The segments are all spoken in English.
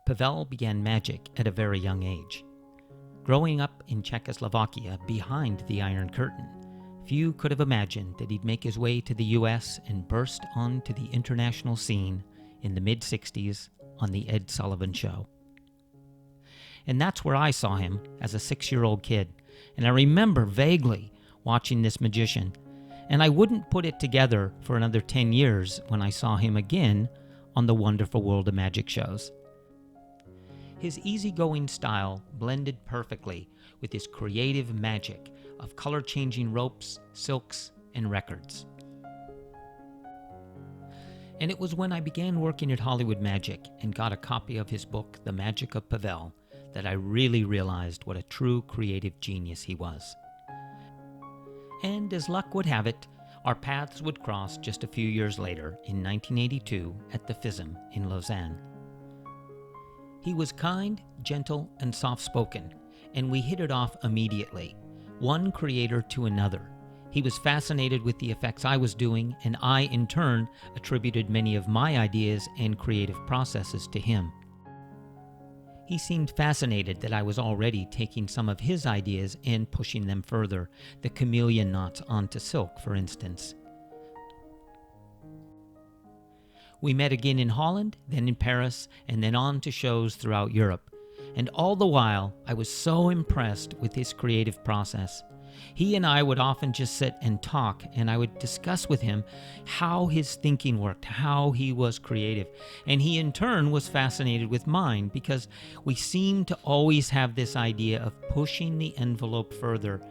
Pavel began magic at a very young age. Growing up in Czechoslovakia behind the Iron Curtain, few could have imagined that he'd make his way to the U.S. and burst onto the international scene in the mid-'60s on The Ed Sullivan Show. And that's where I saw him as a 6-year-old kid, and I remember vaguely watching this magician, and I wouldn't put it together for another 10 years when I saw him again on the Wonderful World of Magic shows. His easygoing style blended perfectly with his creative magic of color-changing ropes, silks, and records. And it was when I began working at Hollywood Magic and got a copy of his book, The Magic of Pavel, that I really realized what a true creative genius he was. And as luck would have it, our paths would cross just a few years later in 1982 at the FISM in Lausanne. He was kind, gentle, and soft-spoken, and we hit it off immediately, one creator to another. He was fascinated with the effects I was doing, and I, in turn, attributed many of my ideas and creative processes to him. He seemed fascinated that I was already taking some of his ideas and pushing them further, the chameleon knots onto silk, for instance. We met again in Holland, then in Paris, and then on to shows throughout Europe. And all the while, I was so impressed with his creative process. He and I would often just sit and talk, and I would discuss with him how his thinking worked, how he was creative. And he in turn was fascinated with mine because we seemed to always have this idea of pushing the envelope further.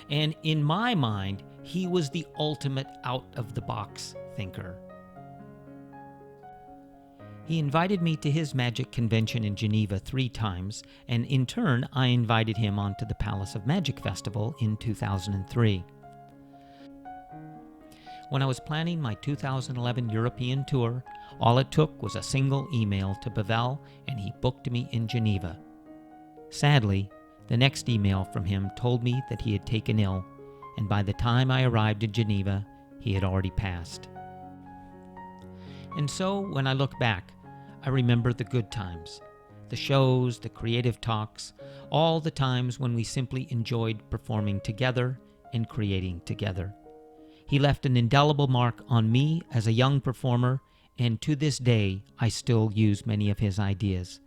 And in my mind, he was the ultimate out-of-the-box thinker. He invited me to his magic convention in Geneva 3 times, and in turn, I invited him onto the Palace of Magic Festival in 2003. When I was planning my 2011 European tour, all it took was a single email to Pavel, and he booked me in Geneva. Sadly, the next email from him told me that he had taken ill, and by the time I arrived in Geneva, he had already passed. And so, when I look back, I remember the good times, the shows, the creative talks, all the times when we simply enjoyed performing together and creating together. He left an indelible mark on me as a young performer, and to this day, I still use many of his ideas.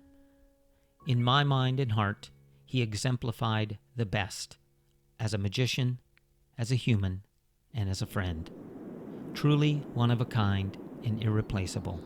In my mind and heart, he exemplified the best as a magician, as a human, and as a friend. Truly one of a kind and irreplaceable.